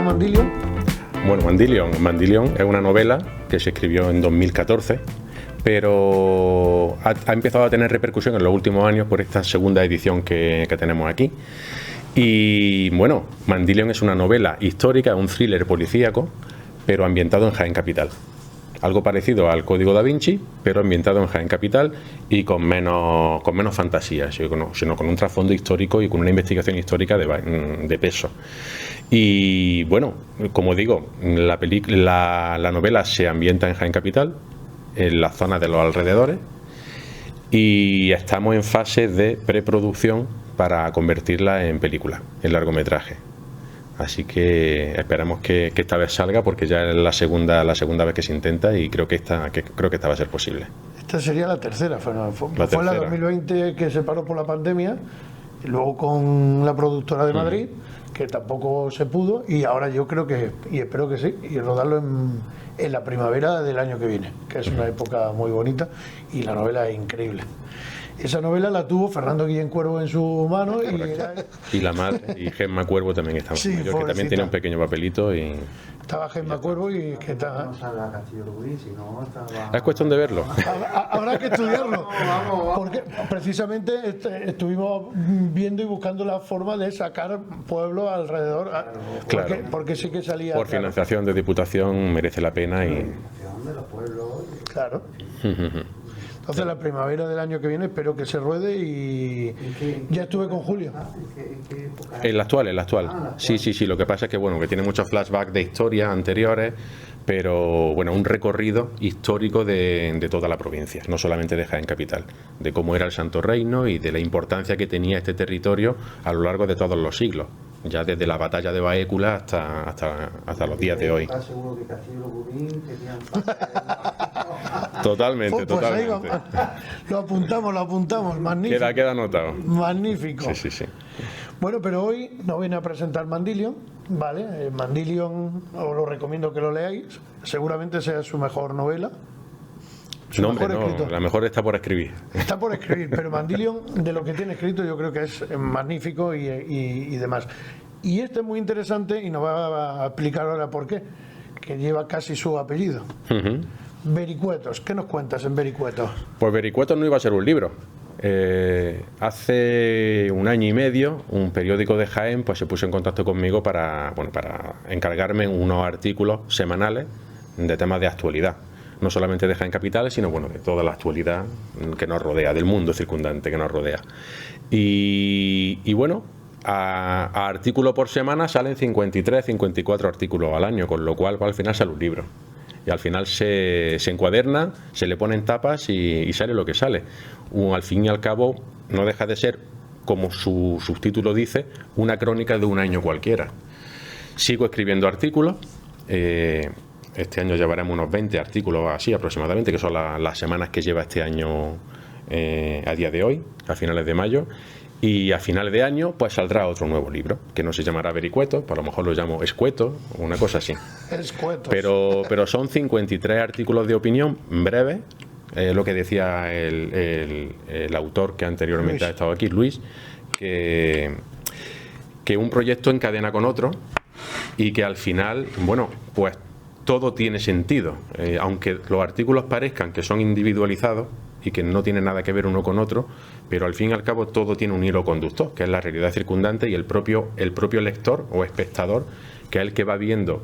Mandilion? Bueno, Mandilion es una novela que se escribió en 2014, pero ha empezado a tener repercusión en los últimos años por esta segunda edición que tenemos aquí. Y bueno, Mandilion es una novela histórica, un thriller policíaco, pero ambientado en Jaén Capital. Algo parecido al Código Da Vinci, pero ambientado en Jaén Capital y con menos fantasía, sino con un trasfondo histórico y con una investigación histórica de peso. Y bueno, como digo, la novela se ambienta en Jaén Capital, en la zona de los alrededores, y estamos en fase de preproducción para convertirla en película, en largometraje. Así que esperamos que esta vez salga, porque ya es la segunda vez que se intenta, y creo que esta va a ser posible. Esta sería la tercera, fue la tercera. 2020 que se paró por la pandemia, y luego con la productora de Madrid, que tampoco se pudo, y ahora yo creo que, y espero que sí, y rodarlo en la primavera del año que viene, que es una época muy bonita, y la novela es increíble. Esa novela la tuvo Fernando Guillén Cuervo en su mano y la madre, y Gemma Cuervo también estaba, sí, mayor, que también tiene un pequeño papelito. Estaba Gemma Cuervo y que está... Es cuestión de verlo. Habrá que estudiarlo, porque precisamente estuvimos viendo y buscando la forma de sacar pueblos alrededor, Claro. porque sí que salía... Por financiación de Diputación merece la pena y... Claro. Entonces la primavera del año que viene espero que se ruede, y ya estuve con Julio. El actual. Sí. Lo que pasa es que bueno, que tiene muchos flashbacks de historias anteriores, pero bueno, un recorrido histórico de toda la provincia, no solamente de Jaén Capital, de cómo era el Santo Reino y de la importancia que tenía este territorio a lo largo de todos los siglos, ya desde la batalla de Baécula hasta los días de hoy. Totalmente. Ahí lo apuntamos, magnífico. Queda anotado. Magnífico. Sí. Bueno, pero hoy nos viene a presentar Mandilion, ¿vale? Mandilion os lo recomiendo que lo leáis, seguramente sea su mejor novela. La mejor está por escribir. Está por escribir, pero Mandilion, de lo que tiene escrito, yo creo que es magnífico y demás. Y este es muy interesante, y nos va a explicar ahora por qué, que lleva casi su apellido. Vericuetos, ¿qué nos cuentas en Vericuetos? Pues Vericuetos no iba a ser un libro. Hace un año y medio un periódico de Jaén pues se puso en contacto conmigo para encargarme unos artículos semanales de temas de actualidad, no solamente de Jaén Capital, sino bueno, de toda la actualidad que nos rodea, del mundo circundante que nos rodea. Y bueno, a artículo por semana salen 53, 54 artículos al año, con lo cual al final sale un libro. Y al final se encuaderna, se le ponen tapas y sale lo que sale. Al fin y al cabo, no deja de ser, como su subtítulo dice, una crónica de un año cualquiera. Sigo escribiendo artículos. Este año llevaremos unos 20 artículos así aproximadamente, que son las semanas que lleva este año a día de hoy, a finales de mayo. Y a finales de año pues saldrá otro nuevo libro, que no se llamará Vericuetos, a lo mejor lo llamo Escueto o una cosa así. Escuetos. Pero son 53 artículos de opinión breves, lo que decía el autor que anteriormente ha estado aquí, Luis, que un proyecto encadena con otro y que al final, bueno, pues todo tiene sentido, aunque los artículos parezcan que son individualizados y que no tienen nada que ver uno con otro, pero al fin y al cabo todo tiene un hilo conductor, que es la realidad circundante, y el propio lector o espectador, que es el que va viendo,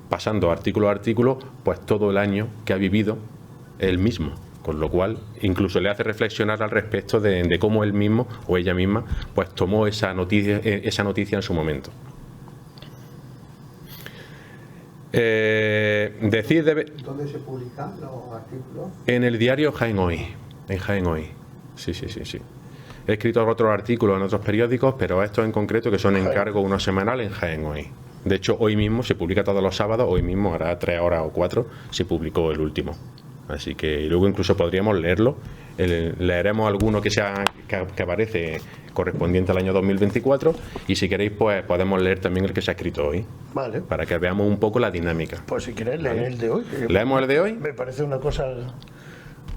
pasando artículo a artículo, pues todo el año que ha vivido él mismo, con lo cual incluso le hace reflexionar al respecto de cómo él mismo o ella misma pues tomó esa noticia en su momento. ¿Dónde se publican los artículos? En el diario Jaén Hoy, en Jaén Hoy. Sí. He escrito otros artículos en otros periódicos, pero estos en concreto, que son encargo uno semanal, en Jaén Hoy. De hecho, hoy mismo se publica todos los sábados, hoy mismo, hará 3 horas o 4, se publicó el último. Así que luego incluso podríamos leerlo. Leeremos alguno que aparece correspondiente al año 2024, y si queréis pues podemos leer también el que se ha escrito hoy, vale, para que veamos un poco la dinámica. Pues si queréis leer el de hoy. ¿Leemos el de hoy? Me parece una cosa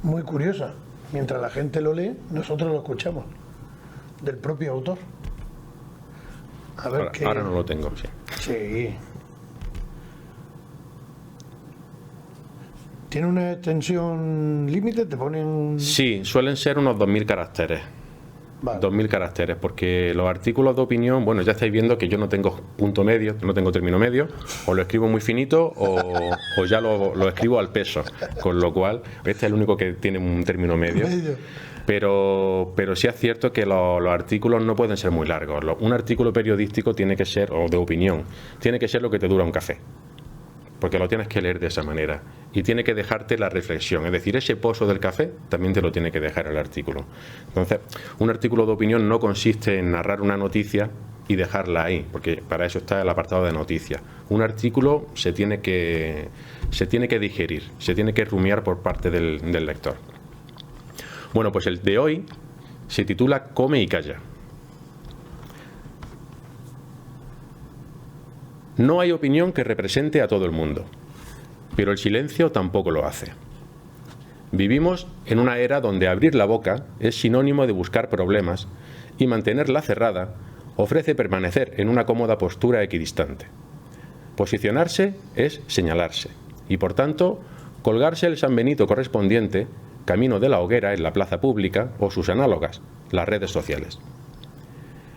muy curiosa. Mientras la gente lo lee, nosotros lo escuchamos del propio autor. A ver ahora no lo tengo, sí. Sí. ¿Tiene una extensión límite? ¿Te ponen...? Sí, suelen ser unos 2.000 caracteres. Vale. 2.000 caracteres, porque los artículos de opinión, bueno, ya estáis viendo que yo no tengo punto medio, no tengo término medio, o lo escribo muy finito o ya lo escribo al peso, con lo cual, este es el único que tiene un término medio. Pero sí es cierto que los artículos no pueden ser muy largos. Un artículo periodístico tiene que ser, o de opinión, tiene que ser lo que te dura un café, porque lo tienes que leer de esa manera y tiene que dejarte la reflexión, es decir, ese pozo del café también te lo tiene que dejar el artículo. Entonces, un artículo de opinión no consiste en narrar una noticia y dejarla ahí, porque para eso está el apartado de noticias. Un artículo se tiene que digerir, se tiene que rumiar por parte del lector. Bueno, pues el de hoy se titula Come y calla. No hay opinión que represente a todo el mundo, pero el silencio tampoco lo hace. Vivimos en una era donde abrir la boca es sinónimo de buscar problemas y mantenerla cerrada ofrece permanecer en una cómoda postura equidistante. Posicionarse es señalarse y, por tanto, colgarse el San Benito correspondiente camino de la hoguera en la plaza pública o sus análogas, las redes sociales.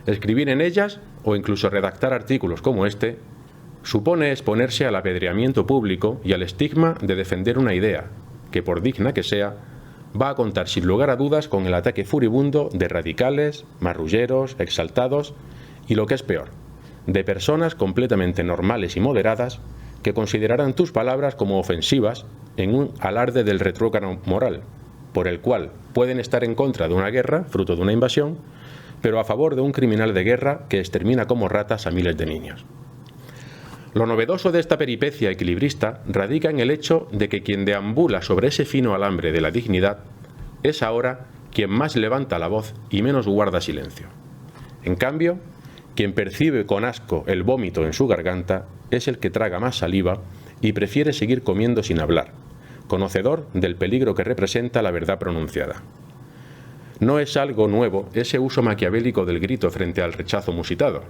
Escribir en ellas o incluso redactar artículos como este supone exponerse al apedreamiento público y al estigma de defender una idea que, por digna que sea, va a contar sin lugar a dudas con el ataque furibundo de radicales, marrulleros, exaltados y, lo que es peor, de personas completamente normales y moderadas que considerarán tus palabras como ofensivas en un alarde del retrógrado moral, por el cual pueden estar en contra de una guerra, fruto de una invasión, pero a favor de un criminal de guerra que extermina como ratas a miles de niños. Lo novedoso de esta peripecia equilibrista radica en el hecho de que quien deambula sobre ese fino alambre de la dignidad es ahora quien más levanta la voz y menos guarda silencio. En cambio, quien percibe con asco el vómito en su garganta es el que traga más saliva y prefiere seguir comiendo sin hablar, conocedor del peligro que representa la verdad pronunciada. No es algo nuevo ese uso maquiavélico del grito frente al rechazo musitado,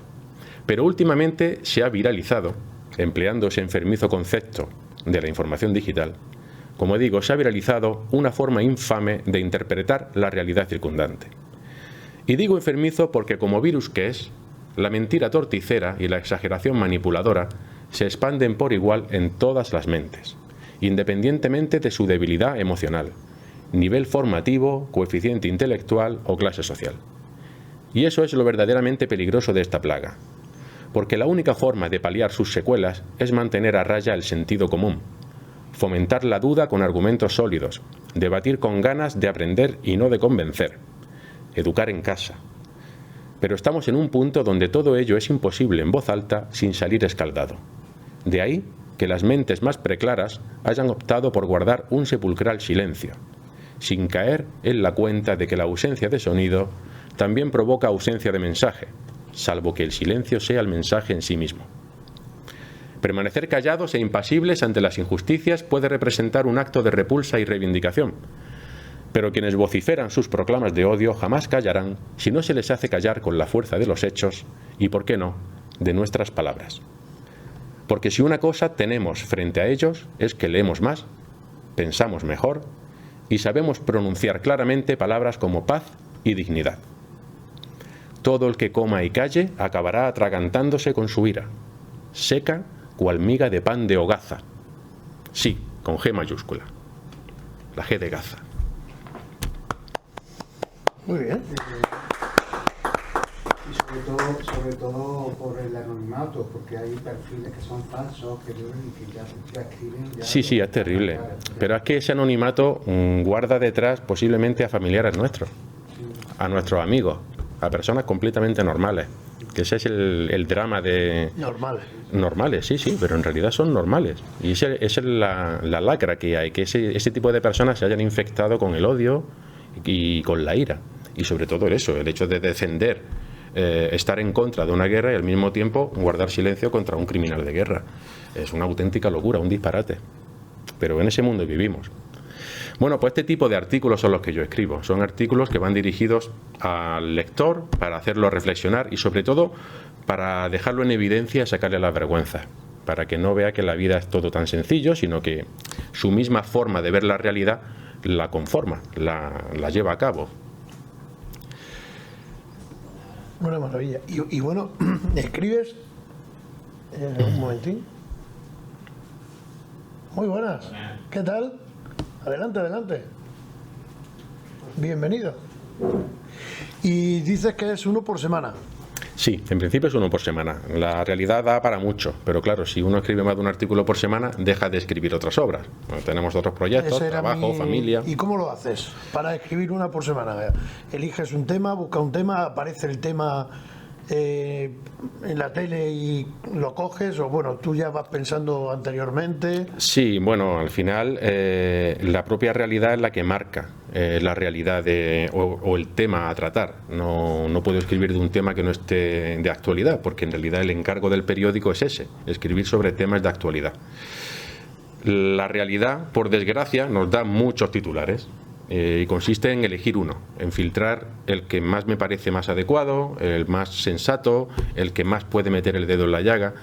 pero últimamente se ha viralizado, empleando ese enfermizo concepto de la información digital. Como digo, se ha viralizado una forma infame de interpretar la realidad circundante. Y digo enfermizo porque, como virus que es, la mentira torticera y la exageración manipuladora se expanden por igual en todas las mentes, independientemente de su debilidad emocional, nivel formativo, coeficiente intelectual o clase social. Y eso es lo verdaderamente peligroso de esta plaga, porque la única forma de paliar sus secuelas es mantener a raya el sentido común, fomentar la duda con argumentos sólidos, debatir con ganas de aprender y no de convencer, educar en casa. Pero estamos en un punto donde todo ello es imposible en voz alta sin salir escaldado. De ahí que las mentes más preclaras hayan optado por guardar un sepulcral silencio, sin caer en la cuenta de que la ausencia de sonido también provoca ausencia de mensaje, salvo que el silencio sea el mensaje en sí mismo. Permanecer callados e impasibles ante las injusticias puede representar un acto de repulsa y reivindicación, pero quienes vociferan sus proclamas de odio jamás callarán si no se les hace callar con la fuerza de los hechos y, por qué no, de nuestras palabras. Porque si una cosa tenemos frente a ellos es que leemos más, pensamos mejor y sabemos pronunciar claramente palabras como paz y dignidad. Todo el que coma y calle acabará atragantándose con su ira, seca cual miga de pan de hogaza. Sí, con G mayúscula, la G de Gaza. Muy bien. Y sobre todo por el anonimato, porque hay perfiles que son falsos, que ya escriben... Sí, es terrible. Pero es que ese anonimato guarda detrás posiblemente a familiares nuestros, a nuestros amigos, a personas completamente normales. Que ese es el drama de... Normales, sí, pero en realidad son normales. Y esa es la lacra que hay, que ese tipo de personas se hayan infectado con el odio y con la ira. Y sobre todo eso, el hecho de defender, estar en contra de una guerra y al mismo tiempo guardar silencio contra un criminal de guerra. Es una auténtica locura, un disparate. Pero en ese mundo vivimos. Bueno, pues este tipo de artículos son los que yo escribo. Son artículos que van dirigidos al lector para hacerlo reflexionar y sobre todo para dejarlo en evidencia y sacarle la vergüenza. para que no vea que la vida es todo tan sencillo, sino que su misma forma de ver la realidad la conforma, la lleva a cabo. Una maravilla. Y bueno, escribes. Un momentín. Muy buenas. ¿Qué tal? Adelante, adelante. Bienvenido. Y dices que es uno por semana. Sí, en principio es uno por semana. La realidad da para mucho, pero claro, si uno escribe más de un artículo por semana, deja de escribir otras obras. Bueno, tenemos otros proyectos, trabajo, familia. ¿Y cómo lo haces para escribir una por semana? Eliges un tema, busca un tema, aparece el tema en la tele y lo coges, o bueno, tú ya vas pensando anteriormente. Sí, bueno, al final la propia realidad es la que marca la realidad o el tema a tratar. No puedo escribir de un tema que no esté de actualidad, porque en realidad el encargo del periódico es ese, escribir sobre temas de actualidad. La realidad, por desgracia, nos da muchos titulares. Y consiste en elegir uno, en filtrar el que más me parece más adecuado, el más sensato, el que más puede meter el dedo en la llaga,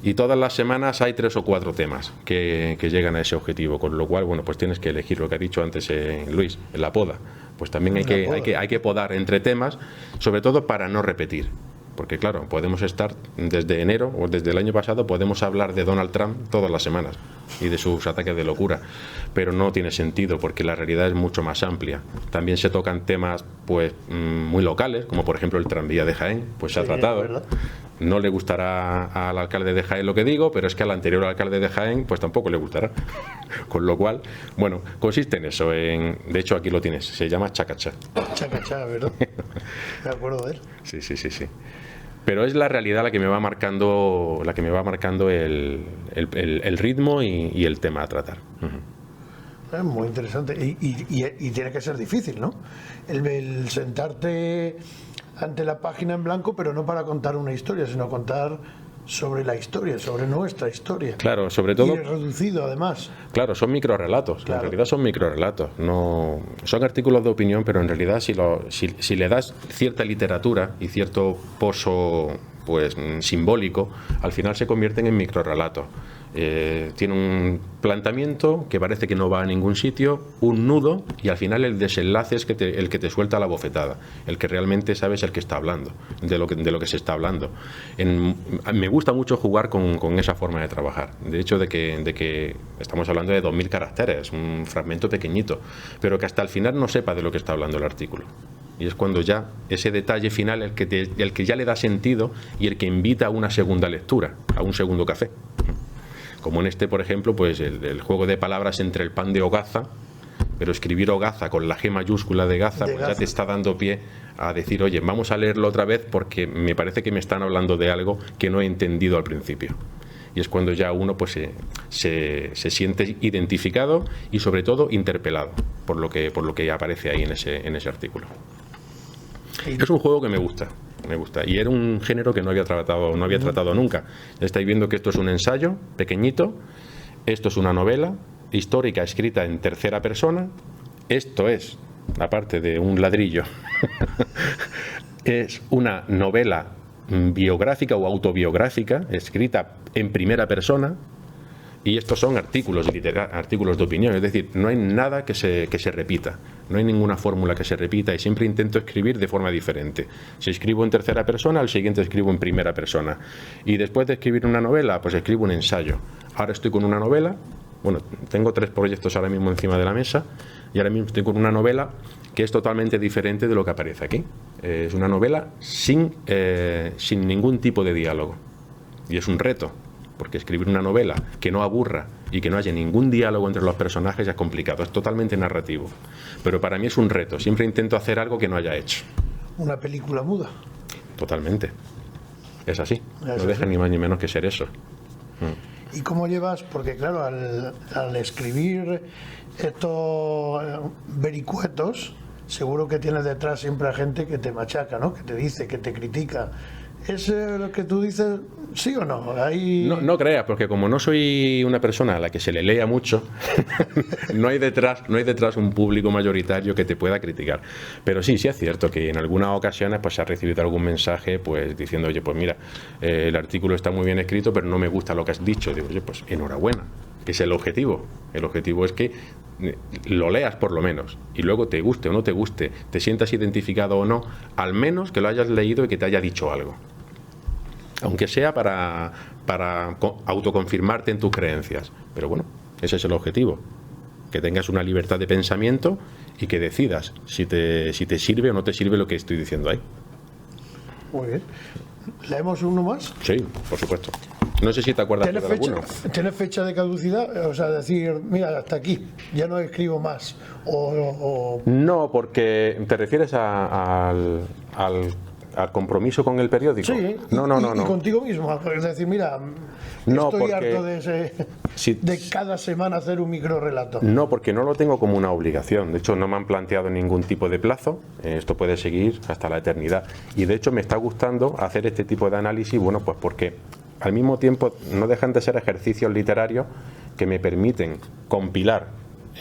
y todas las semanas hay 3 o 4 temas que llegan a ese objetivo, con lo cual, bueno, pues tienes que elegir lo que ha dicho antes Luis, en la poda. Pues también hay que podar entre temas, sobre todo para no repetir. Porque claro, podemos estar desde enero o desde el año pasado, podemos hablar de Donald Trump todas las semanas y de sus ataques de locura, pero no tiene sentido porque la realidad es mucho más amplia. También se tocan temas pues muy locales, como por ejemplo el tranvía de Jaén, pues se ha tratado. No le gustará al alcalde de Jaén lo que digo, pero es que al anterior alcalde de Jaén pues tampoco le gustará. Con lo cual, bueno, consiste en eso. De hecho, aquí lo tienes, se llama Chacachá. Chacachá, ¿verdad? Me acuerdo de él. Sí. Pero es la realidad la que me va marcando, el ritmo y el tema a tratar. Es muy interesante y tiene que ser difícil, ¿no? El sentarte ante la página en blanco, pero no para contar una historia, sino contar sobre la historia, sobre nuestra historia. Claro, sobre todo. Y reducido, además. Claro, son microrrelatos. Claro. En realidad son microrelatos. No son artículos de opinión, pero en realidad si le das cierta literatura y cierto pozo pues simbólico, al final se convierten en microrelatos. Tiene un planteamiento que parece que no va a ningún sitio, un nudo, y al final el desenlace es el que te suelta la bofetada, el que realmente sabes el que está hablando, de lo que se está hablando. Me gusta mucho jugar con esa forma de trabajar. De hecho, de que estamos hablando de 2000 caracteres, un fragmento pequeñito, pero que hasta el final no sepa de lo que está hablando el artículo. Y es cuando ya ese detalle final el que ya le da sentido y el que invita a una segunda lectura, a un segundo café. Como en este, por ejemplo, pues el juego de palabras entre el pan de hogaza, pero escribir hogaza con la G mayúscula de Gaza, pues ya te está dando pie a decir, oye, vamos a leerlo otra vez porque me parece que me están hablando de algo que no he entendido al principio. Y es cuando ya uno pues se siente identificado y sobre todo interpelado por lo que aparece ahí en ese artículo. Es un juego que me gusta y era un género que no había tratado nunca. Estáis viendo que esto es un ensayo pequeñito, esto es una novela histórica escrita en tercera persona, esto es, aparte de un ladrillo, es una novela biográfica o autobiográfica escrita en primera persona. Y estos son artículos de opinión, es decir, no hay nada que se repita, no hay ninguna fórmula que se repita y siempre intento escribir de forma diferente. Si escribo en tercera persona, al siguiente escribo en primera persona. Y después de escribir una novela, pues escribo un ensayo. Ahora estoy con una novela, bueno, tengo 3 proyectos ahora mismo encima de la mesa y ahora mismo estoy con una novela que es totalmente diferente de lo que aparece aquí. Es una novela sin ningún tipo de diálogo y es un reto. Porque escribir una novela que no aburra y que no haya ningún diálogo entre los personajes es complicado, es totalmente narrativo. Pero para mí es un reto, siempre intento hacer algo que no haya hecho. ¿Una película muda? Totalmente. Es así, no deja ni más ni menos que ser eso. ¿Y cómo llevas? Porque claro, al escribir estos vericuetos, seguro que tienes detrás siempre a gente que te machaca, ¿no? Que te dice, que te critica. ¿Es lo que tú dices, sí o no? Hay... No, no creas, porque como no soy una persona a la que se le lea mucho, no hay detrás un público mayoritario que te pueda criticar. Pero sí es cierto que en algunas ocasiones pues se ha recibido algún mensaje pues diciendo, oye, pues mira, el artículo está muy bien escrito, pero no me gusta lo que has dicho. Digo, oye, pues enhorabuena, que es el objetivo. El objetivo es que lo leas por lo menos, y luego te guste o no te guste, te sientas identificado o no, al menos que lo hayas leído y que te haya dicho algo. Aunque sea para autoconfirmarte en tus creencias. Pero bueno, ese es el objetivo. Que tengas una libertad de pensamiento y que decidas si te sirve o no te sirve lo que estoy diciendo ahí. Muy bien. ¿Leemos uno más? Sí, por supuesto. No sé si te acuerdas de alguno. ¿Tienes fecha de caducidad? O sea, decir, mira, hasta aquí, ya no escribo más. No, porque te refieres al compromiso con el periódico. Sí, no. Y contigo mismo. Es decir, mira, estoy harto de cada semana hacer un micro relato. No, porque no lo tengo como una obligación. De hecho, no me han planteado ningún tipo de plazo. Esto puede seguir hasta la eternidad. Y de hecho, me está gustando hacer este tipo de análisis, bueno, pues porque al mismo tiempo no dejan de ser ejercicios literarios que me permiten compilar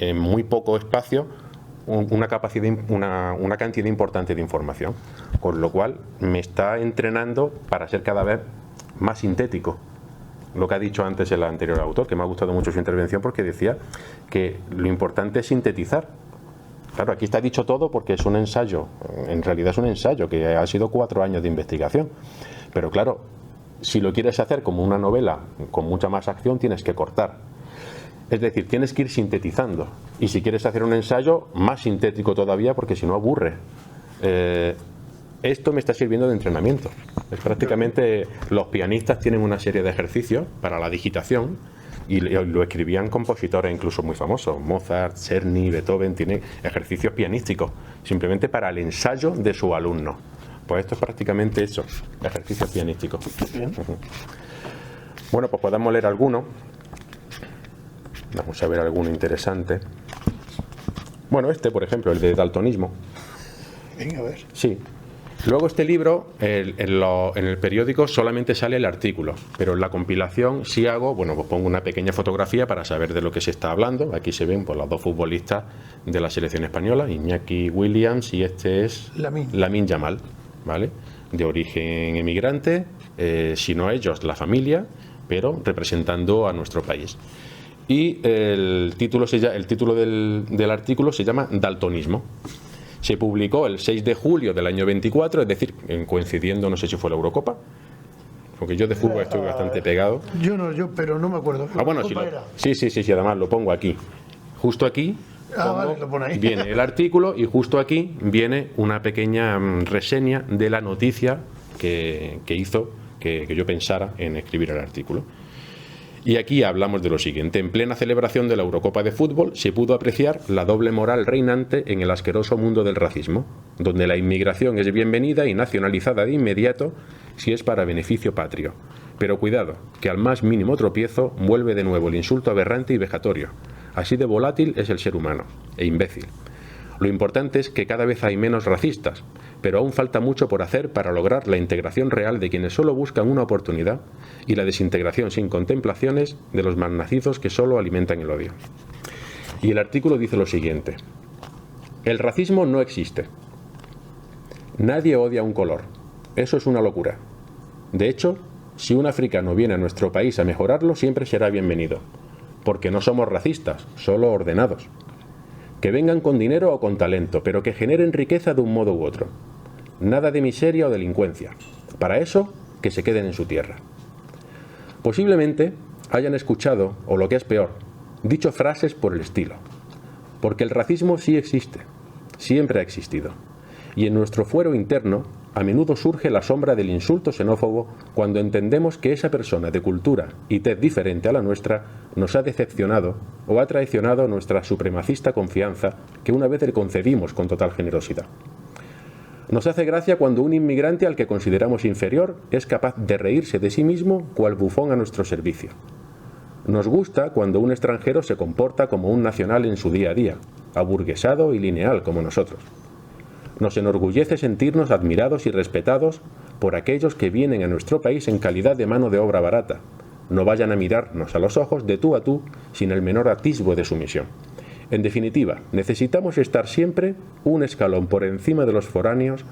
en muy poco espacio una cantidad importante de información, con lo cual me está entrenando para ser cada vez más sintético. Lo que ha dicho antes el anterior autor, que me ha gustado mucho su intervención, porque decía que lo importante es sintetizar. Claro, aquí está dicho todo porque es un ensayo, en realidad es un ensayo que ha sido 4 años de investigación, pero claro, si lo quieres hacer como una novela con mucha más acción, tienes que cortar. Es decir, tienes que ir sintetizando. Y si quieres hacer un ensayo, más sintético todavía, porque si no aburre. Esto me está sirviendo de entrenamiento. Es prácticamente, los pianistas tienen una serie de ejercicios para la digitación y lo escribían compositores incluso muy famosos. Mozart, Czerny, Beethoven, tienen ejercicios pianísticos, simplemente para el ensayo de su alumno. Pues esto es prácticamente eso, ejercicios pianísticos. Bien. Bueno, pues podemos leer alguno. Vamos a ver alguno interesante. Bueno, este, por ejemplo, el de daltonismo. Venga, a ver. Sí. Luego este libro, en el periódico solamente sale el artículo, pero en la compilación sí hago, bueno, pues pongo una pequeña fotografía para saber de lo que se está hablando. Aquí se ven pues los 2 futbolistas de la selección española, Iñaki Williams y este es Lamine Yamal, ¿vale? De origen emigrante, si no ellos, la familia, pero representando a nuestro país. Y el título del artículo se llama Daltonismo. Se publicó el 6 de julio del año 24, es decir, coincidiendo, no sé si fue la Eurocopa, porque yo de fútbol estoy bastante pegado. Yo, pero no me acuerdo. Bueno, sí, además lo pongo aquí. Justo aquí vale, lo pone ahí. Viene el artículo y justo aquí viene una pequeña reseña de la noticia que hizo que yo pensara en escribir el artículo. Y aquí hablamos de lo siguiente. En plena celebración de la Eurocopa de fútbol se pudo apreciar la doble moral reinante en el asqueroso mundo del racismo, donde la inmigración es bienvenida y nacionalizada de inmediato si es para beneficio patrio. Pero cuidado, que al más mínimo tropiezo vuelve de nuevo el insulto aberrante y vejatorio. Así de volátil es el ser humano, e imbécil. Lo importante es que cada vez hay menos racistas, pero aún falta mucho por hacer para lograr la integración real de quienes solo buscan una oportunidad y la desintegración sin contemplaciones de los malnacidos que solo alimentan el odio. Y el artículo dice lo siguiente: el racismo no existe. Nadie odia un color. Eso es una locura. De hecho, si un africano viene a nuestro país a mejorarlo, siempre será bienvenido, porque no somos racistas, solo ordenados. Que vengan con dinero o con talento, pero que generen riqueza de un modo u otro. Nada de miseria o delincuencia. Para eso, que se queden en su tierra. Posiblemente hayan escuchado, o lo que es peor, dicho frases por el estilo. Porque el racismo sí existe, siempre ha existido. Y en nuestro fuero interno, a menudo surge la sombra del insulto xenófobo cuando entendemos que esa persona de cultura y tez diferente a la nuestra nos ha decepcionado o ha traicionado nuestra supremacista confianza que una vez le concedimos con total generosidad. Nos hace gracia cuando un inmigrante al que consideramos inferior es capaz de reírse de sí mismo cual bufón a nuestro servicio. Nos gusta cuando un extranjero se comporta como un nacional en su día a día, aburguesado y lineal como nosotros. Nos enorgullece sentirnos admirados y respetados por aquellos que vienen a nuestro país en calidad de mano de obra barata. No vayan a mirarnos a los ojos de tú a tú sin el menor atisbo de sumisión. En definitiva, necesitamos estar siempre un escalón por encima de los foráneos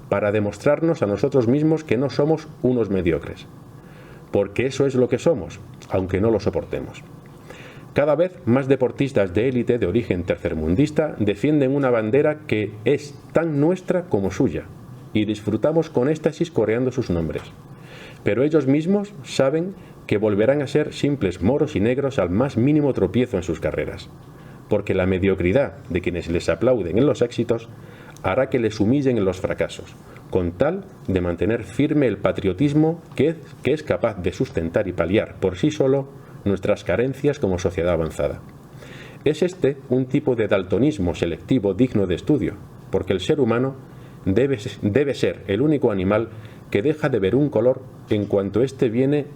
para demostrarnos a nosotros mismos que no somos unos mediocres. Porque eso es lo que somos, aunque no lo soportemos. Cada vez más deportistas de élite de origen tercermundista defienden una bandera que es tan nuestra como suya, y disfrutamos con éxtasis coreando sus nombres. Pero ellos mismos saben que volverán a ser simples moros y negros al más mínimo tropiezo en sus carreras, porque la mediocridad de quienes les aplauden en los éxitos hará que les humillen en los fracasos, con tal de mantener firme el patriotismo que es capaz de sustentar y paliar por sí solo nuestras carencias como sociedad avanzada. Es este un tipo de daltonismo selectivo digno de estudio, porque el ser humano debe ser el único animal que deja de ver un color en cuanto éste viene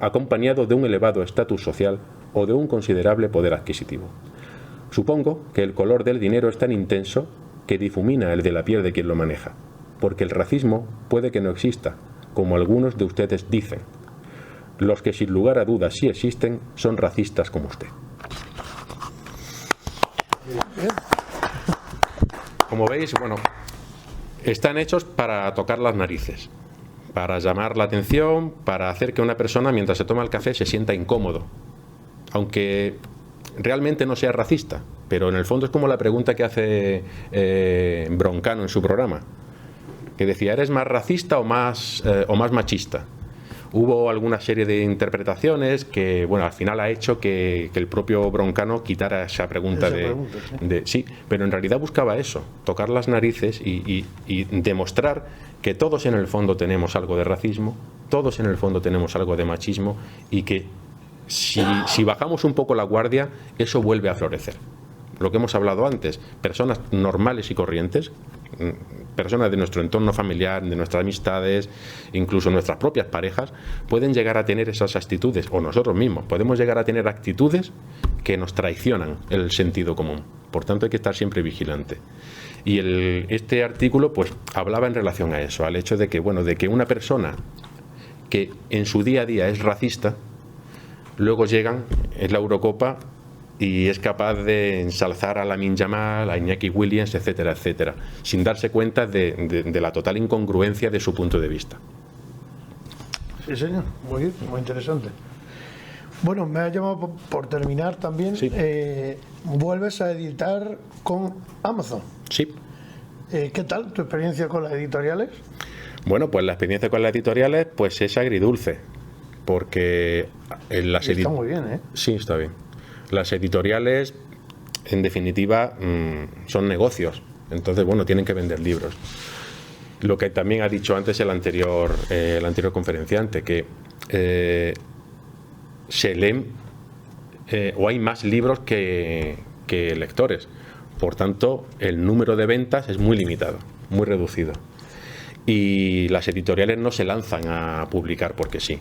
acompañado de un elevado estatus social o de un considerable poder adquisitivo. Supongo que el color del dinero es tan intenso que difumina el de la piel de quien lo maneja, porque el racismo puede que no exista, como algunos de ustedes dicen. Los que sin lugar a dudas sí existen son racistas como usted. Como veis, bueno, están hechos para tocar las narices, para llamar la atención, para hacer que una persona mientras se toma el café se sienta incómodo, aunque realmente no sea racista, pero en el fondo es como la pregunta que hace Broncano en su programa, que decía, ¿eres más racista o más machista? Hubo alguna serie de interpretaciones que, bueno, al final ha hecho que el propio Broncano quitara esa pregunta sí, pero en realidad buscaba eso, tocar las narices y demostrar que todos en el fondo tenemos algo de racismo, todos en el fondo tenemos algo de machismo y que si bajamos un poco la guardia, eso vuelve a florecer. Lo que hemos hablado antes, personas normales y corrientes, personas de nuestro entorno familiar, de nuestras amistades, incluso nuestras propias parejas, pueden llegar a tener esas actitudes, o nosotros mismos podemos llegar a tener actitudes que nos traicionan el sentido común. Por tanto, hay que estar siempre vigilante. Y este artículo pues hablaba en relación a eso, al hecho de que, bueno, de que una persona que en su día a día es racista, luego llegan, es la Eurocopa y es capaz de ensalzar a Lamine Yamal, a Iñaki Williams, etcétera, etcétera, sin darse cuenta de la total incongruencia de su punto de vista. Sí, señor, muy bien, muy interesante. Bueno, me ha llamado por terminar también, sí. Vuelves a editar con Amazon. Sí. ¿Qué tal tu experiencia con las editoriales? Bueno, pues la experiencia con las editoriales pues es agridulce, porque está muy bien, ¿eh? Sí, está bien. Las editoriales, en definitiva, son negocios. Entonces, bueno, tienen que vender libros. Lo que también ha dicho antes el anterior conferenciante, que se leen o hay más libros que lectores. Por tanto, el número de ventas es muy limitado, muy reducido. Y las editoriales no se lanzan a publicar porque sí.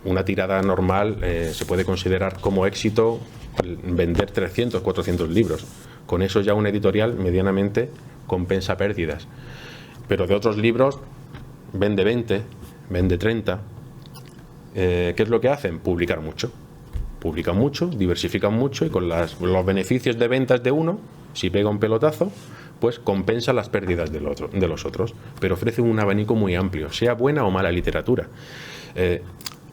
Una tirada normal se puede considerar como éxito vender 300, 400 libros. Con eso ya una editorial medianamente compensa pérdidas. Pero de otros libros vende 20, vende 30. ¿Qué es lo que hacen? Publicar mucho. Publican mucho, diversifican mucho y con los beneficios de ventas de uno, si pega un pelotazo, pues compensa las pérdidas de los otros. Pero ofrece un abanico muy amplio, sea buena o mala literatura.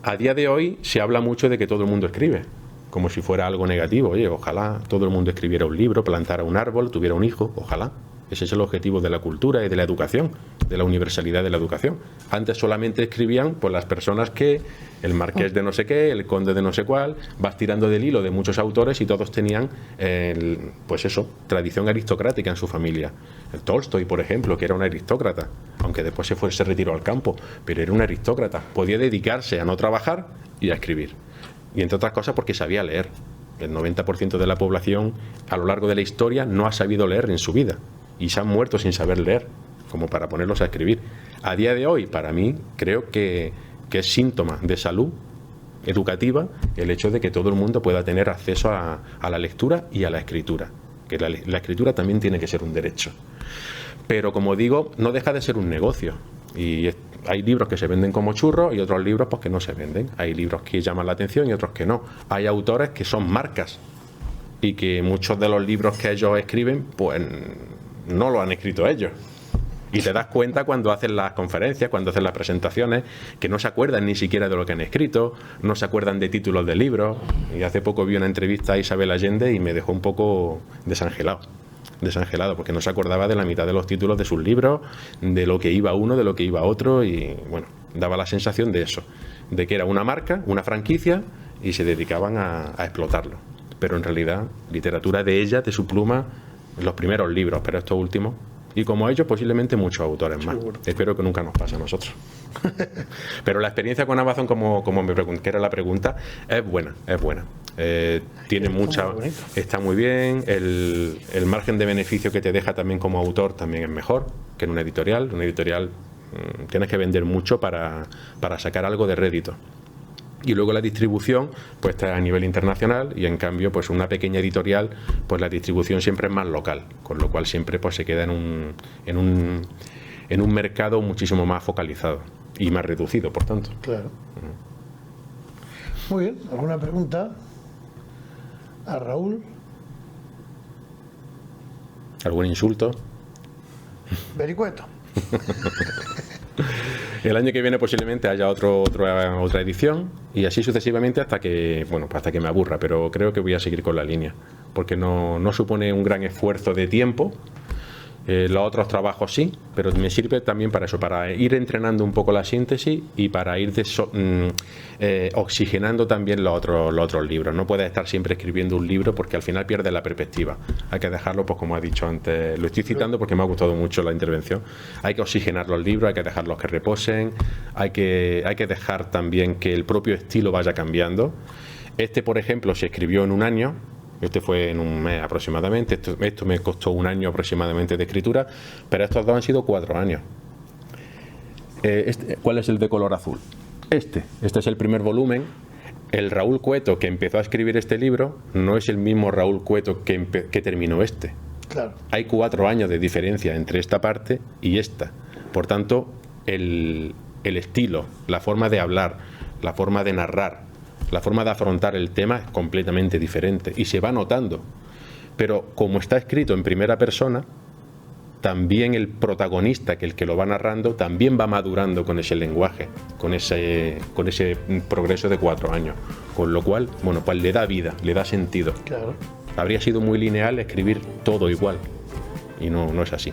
A día de hoy se habla mucho de que todo el mundo escribe, como si fuera algo negativo. Oye, ojalá todo el mundo escribiera un libro, plantara un árbol, tuviera un hijo, ojalá. Ese es el objetivo de la cultura y de la educación, de la universalidad de la educación. Antes solamente escribían pues las personas que, el marqués de no sé qué, el conde de no sé cuál, vas tirando del hilo de muchos autores y todos tenían, pues eso, tradición aristocrática en su familia. El Tolstoy, por ejemplo, que era un aristócrata, aunque después se retiró al campo, pero era un aristócrata. Podía dedicarse a no trabajar y a escribir. Y entre otras cosas porque sabía leer. El 90% de la población a lo largo de la historia no ha sabido leer en su vida. Y se han muerto sin saber leer, como para ponerlos a escribir. A día de hoy, para mí, creo que es síntoma de salud educativa el hecho de que todo el mundo pueda tener acceso a la lectura y a la escritura. Que la escritura también tiene que ser un derecho. pero como digo, no deja de ser un negocio. Y hay libros que se venden como churros y otros libros pues que no se venden. Hay libros que llaman la atención y otros que no. Hay autores que son marcas y que muchos de los libros que ellos escriben pues no lo han escrito ellos. Y te das cuenta cuando hacen las conferencias, cuando hacen las presentaciones, que no se acuerdan ni siquiera de lo que han escrito, no se acuerdan de títulos de libros. Y hace poco vi una entrevista a Isabel Allende y me dejó un poco desangelado, porque no se acordaba de la mitad de los títulos de sus libros, de lo que iba uno, de lo que iba otro, y bueno, daba la sensación de eso, de que era una marca, una franquicia, y se dedicaban a explotarlo. Pero en realidad, literatura de ella, de su pluma, los primeros libros, pero estos últimos, y como ellos posiblemente muchos autores más. Seguro. Espero que nunca nos pase a nosotros. Pero la experiencia con Amazon, como me pregunté, que era la pregunta, es buena. Tiene mucha, está muy bien, el margen de beneficio que te deja también como autor también es mejor que en una editorial. Una editorial tienes que vender mucho para sacar algo de rédito. Y luego la distribución pues está a nivel internacional, y en cambio pues una pequeña editorial, pues la distribución siempre es más local, con lo cual siempre pues se queda en un mercado muchísimo más focalizado y más reducido, por tanto. Claro. Muy bien, ¿alguna pregunta a Raúl? ¿Algún insulto? Vericueto. El año que viene posiblemente haya otra edición, y así sucesivamente hasta que me aburra, pero creo que voy a seguir con la línea, porque no supone un gran esfuerzo de tiempo. Los otros trabajos sí, pero me sirve también para eso, para ir entrenando un poco la síntesis y para ir oxigenando también los otros libros. No puedes estar siempre escribiendo un libro porque al final pierdes la perspectiva. Hay que dejarlo, pues como ha dicho antes, lo estoy citando porque me ha gustado mucho la intervención. Hay que oxigenar los libros, hay que dejarlos que reposen, hay que dejar también que el propio estilo vaya cambiando. Por ejemplo, se escribió en un año. Este fue en un mes aproximadamente. Esto me costó un año aproximadamente de escritura, pero estos dos han sido 4 años. ¿Cuál es el de color azul? Este es el primer volumen. El Raúl Cueto que empezó a escribir este libro no es el mismo Raúl Cueto que terminó este. Claro. Hay 4 años de diferencia entre esta parte y esta. Por tanto, el estilo, la forma de hablar, la forma de narrar, la forma de afrontar el tema es completamente diferente y se va notando. Pero como está escrito en primera persona, también el protagonista, que el que lo va narrando, también va madurando con ese lenguaje, con ese progreso de 4 años. Con lo cual, pues le da vida, le da sentido. Claro. Habría sido muy lineal escribir todo igual, y no es así.